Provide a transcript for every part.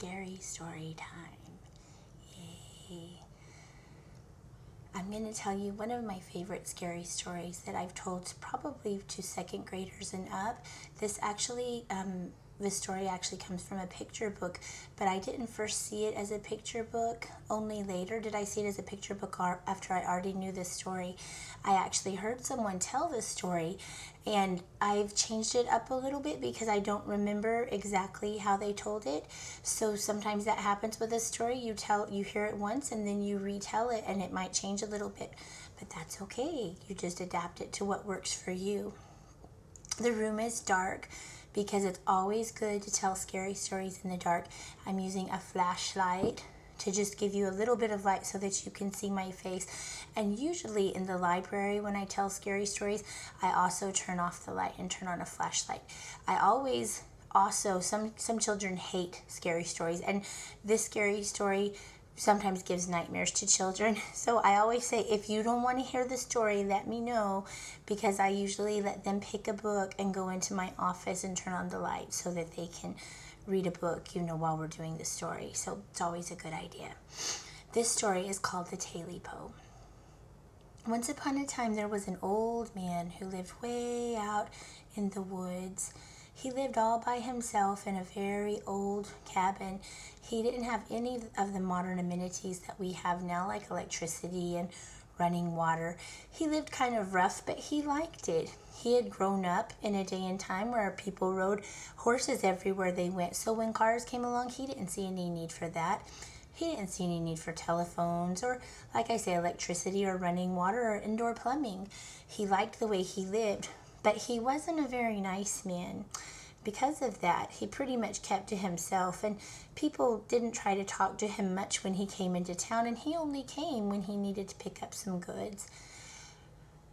scary story time. Yay. I'm going to tell you one of my favorite scary stories that I've told probably to second graders and up. This story actually comes from a picture book, but I didn't first see it as a picture book. Only later did I see it as a picture book after I already knew this story. I actually heard someone tell this story, and I've changed it up a little bit because I don't remember exactly how they told it. So sometimes that happens with a story. You hear it once and then you retell it, and it might change a little bit, but that's okay. You just adapt it to what works for you. The room is dark because it's always good to tell scary stories in the dark. I'm using a flashlight to just give you a little bit of light so that you can see my face. And usually in the library when I tell scary stories, I also turn off the light and turn on a flashlight. I always also, some children hate scary stories, and this scary story sometimes gives nightmares to children. So I always say, if you don't want to hear the story, let me know, because I usually let them pick a book and go into my office and turn on the light so that they can read a book, while we're doing the story. So it's always a good idea. This story is called the Tailypo. Once upon a time, there was an old man who lived way out in the woods. He lived all by himself in a very old cabin. He didn't have any of the modern amenities that we have now, like electricity and running water. He lived kind of rough, but he liked it. He had grown up in a day and time where people rode horses everywhere they went. So when cars came along, he didn't see any need for that. He didn't see any need for telephones or, like I say, electricity or running water or indoor plumbing. He liked the way he lived, but he wasn't a very nice man. Because of that, he pretty much kept to himself, and people didn't try to talk to him much when he came into town, and he only came when he needed to pick up some goods.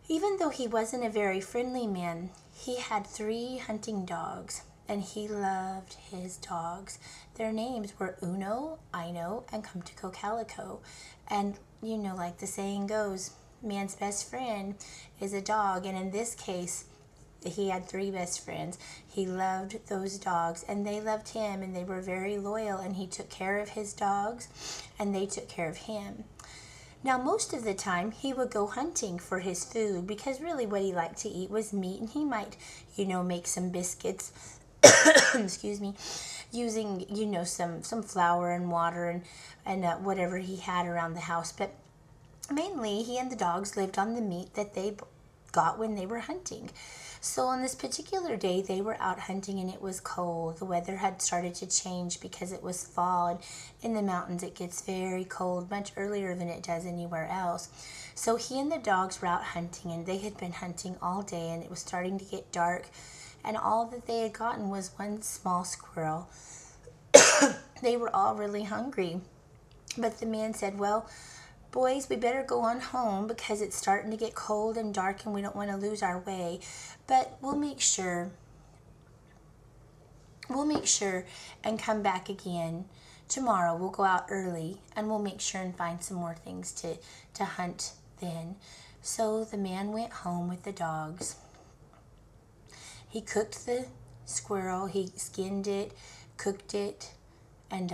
Even though he wasn't a very friendly man, he had 3 hunting dogs, and he loved his dogs. Their names were Uno, Ino, and Come to Go Calico. And, like the saying goes, man's best friend is a dog, and in this case, he had 3 best friends. He loved those dogs, and they loved him, and they were very loyal, and he took care of his dogs, and they took care of him. Now, most of the time, he would go hunting for his food, because really what he liked to eat was meat, and he might, make some biscuits, excuse me, using, some flour and water and whatever he had around the house. But mainly, he and the dogs lived on the meat that they got when they were hunting. So on this particular day, they were out hunting, and it was cold. The weather had started to change because it was fall, and in the mountains it gets very cold much earlier than it does anywhere else. So he and the dogs were out hunting, and they had been hunting all day, and it was starting to get dark, and all that they had gotten was one small squirrel. They were all really hungry, but the man said, "Well, boys, we better go on home because it's starting to get cold and dark, and we don't want to lose our way. But we'll make sure and come back again tomorrow. We'll go out early, and we'll make sure and find some more things to hunt then." So the man went home with the dogs. He cooked the squirrel. He skinned it, cooked it, and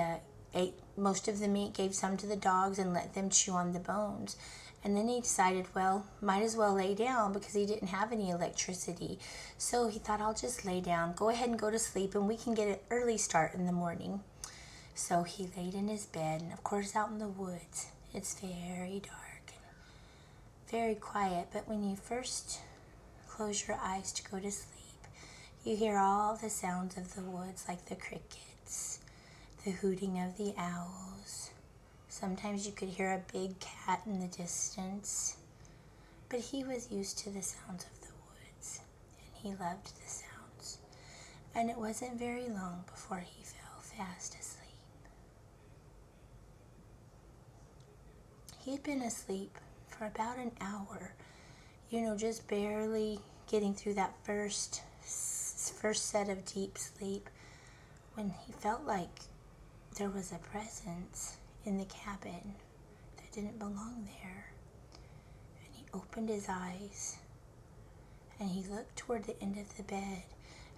ate most of the meat, gave some to the dogs, and let them chew on the bones. And then he decided, well, might as well lay down because he didn't have any electricity. So he thought, I'll just lay down, go ahead and go to sleep, and we can get an early start in the morning. So he laid in his bed, and of course out in the woods, it's very dark and very quiet. But when you first close your eyes to go to sleep, you hear all the sounds of the woods, like the crickets, the hooting of the owls. Sometimes you could hear a big cat in the distance. But he was used to the sounds of the woods, and he loved the sounds. And it wasn't very long before he fell fast asleep. He had been asleep for about an hour, just barely getting through that first set of deep sleep, when he felt like there was a presence in the cabin that didn't belong there. And he opened his eyes, and he looked toward the end of the bed,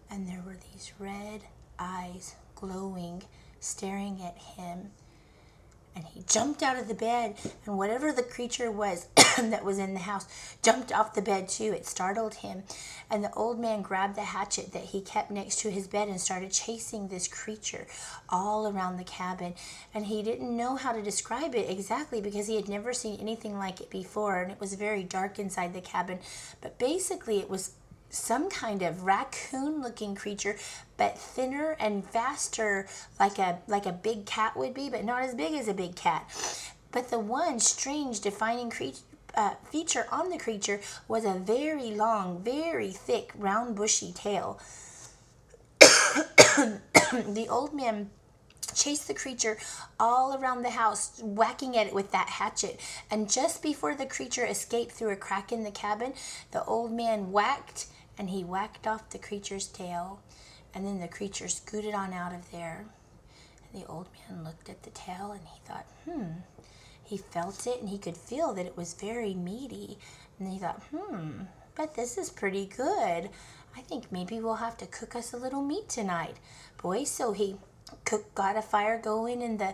and there were these red eyes glowing staring at him. And he jumped out of the bed, and whatever the creature was that was in the house jumped off the bed too. It startled him. And the old man grabbed the hatchet that he kept next to his bed and started chasing this creature all around the cabin. And he didn't know how to describe it exactly because he had never seen anything like it before, and it was very dark inside the cabin. But basically it was some kind of raccoon-looking creature, but thinner and faster, like a big cat would be, but not as big as a big cat. But the one strange defining feature on the creature was a very long, very thick, round, bushy tail. The old man chased the creature all around the house, whacking at it with that hatchet. And just before the creature escaped through a crack in the cabin, the old man whacked off the creature's tail. And then the creature scooted on out of there. And the old man looked at the tail and he thought, He felt it and he could feel that it was very meaty. And he thought, but this is pretty good. I think maybe we'll have to cook us a little meat tonight, boys. So he got a fire going in the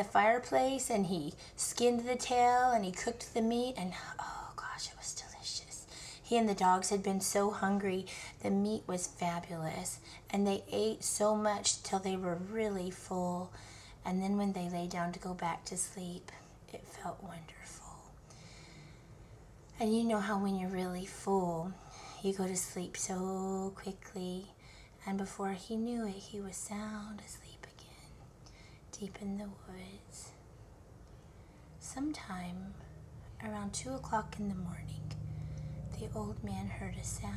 fireplace, and he skinned the tail and he cooked the meat, and oh gosh, it was delicious. He and the dogs had been so hungry. The meat was fabulous, and they ate so much till they were really full. And then when they lay down to go back to sleep, it felt wonderful. And you know how when you're really full, you go to sleep so quickly. And before he knew it, he was sound asleep again, deep in the woods. Sometime around 2 o'clock in the morning, the old man heard a sound.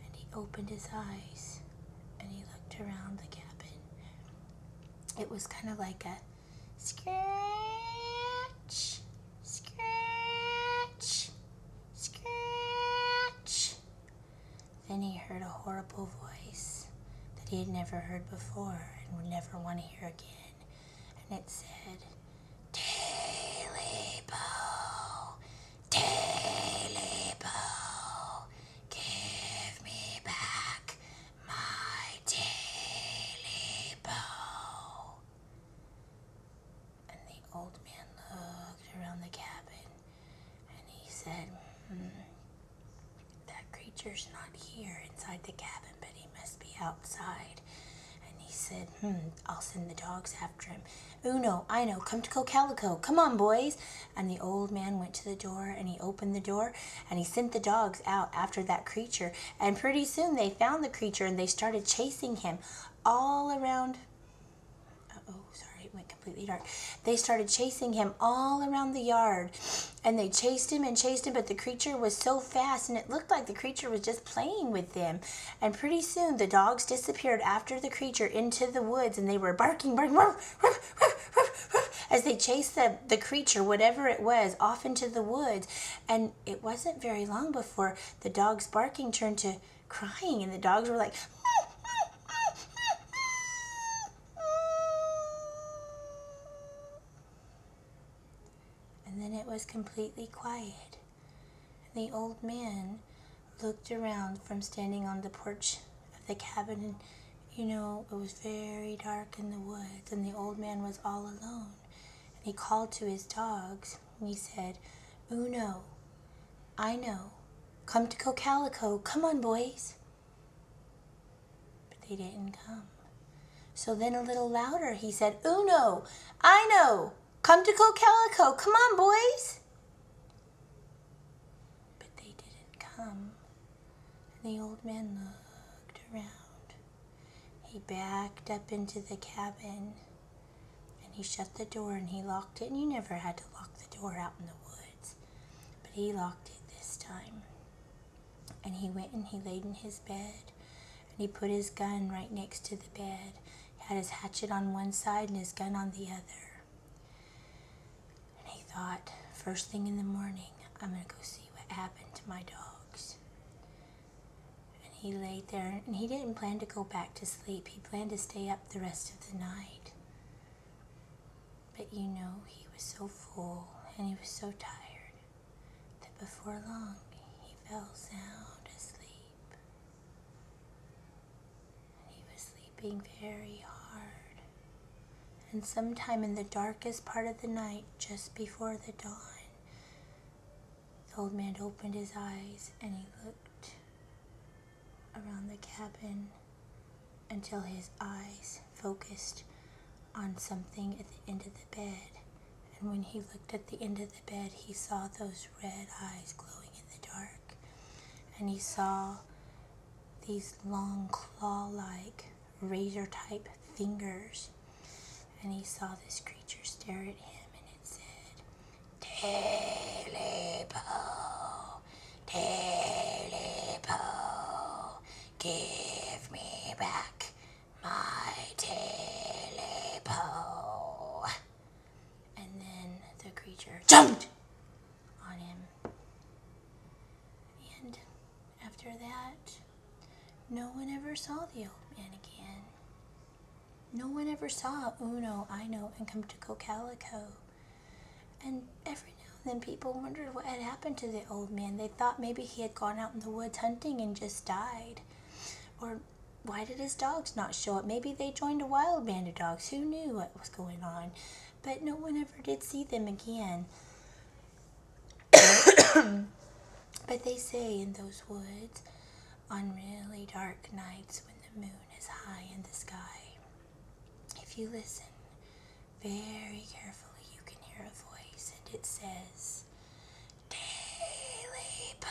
And he opened his eyes and he looked around the cabin. It was kind of like a scratch, scratch, scratch. Then he heard a horrible voice that he had never heard before and would never want to hear again. And it said, Tailypo, Tailypo, give me back my Tailypo. And the old man looked around the cabin and he said, that creature's not here inside the cabin, but he must be outside. And he said, I'll send the dogs after him. Uno, I know, come to Calico. Come on, boys. And the old man went to the door and he opened the door and he sent the dogs out after that creature. And pretty soon they found the creature and they started chasing him all around. It went completely dark. They started chasing him all around the yard, and they chased him, but the creature was so fast, and it looked like the creature was just playing with them. And pretty soon the dogs disappeared after the creature into the woods, and they were barking as they chased the creature, whatever it was, off into the woods. And it wasn't very long before the dogs barking turned to crying, and the dogs were like, and then it was completely quiet. And the old man looked around from standing on the porch of the cabin, and it was very dark in the woods, and the old man was all alone. And he called to his dogs, and he said, Uno, I know, come to Calico. Come on, boys. But they didn't come. So then a little louder he said, Uno, I know, come to Calico. Come on, boys. But they didn't come. And the old man looked around. He backed up into the cabin and he shut the door and he locked it. And you never had to lock the door out in the woods, but he locked it this time. And he went and he laid in his bed and he put his gun right next to the bed. He had his hatchet on one side and his gun on the other. And he thought, first thing in the morning, I'm going to go see what happened to my dogs. And he laid there, and he didn't plan to go back to sleep. He planned to stay up the rest of the night. But he was so full, and he was so tired, that before long, he fell sound asleep. And he was sleeping very hard. And sometime in the darkest part of the night, just before the dawn, the old man opened his eyes and he looked around the cabin until his eyes focused on something at the end of the bed. And when he looked at the end of the bed, he saw those red eyes glowing in the dark. And he saw these long claw-like, razor-type fingers. And he saw this creature stare at him, and it said, Tailypo, Tailypo, give me back my Tailypo. And then the creature jumped on him. And after that, no one ever saw the old man again. No one ever saw Uno, Ino, and come to Calico. And every now and then people wondered what had happened to the old man. They thought maybe he had gone out in the woods hunting and just died. Or why did his dogs not show up? Maybe they joined a wild band of dogs. Who knew what was going on? But no one ever did see them again. But they say in those woods, on really dark nights when the moon is high in the sky, if you listen very carefully, you can hear a voice, and it says, Tailypo,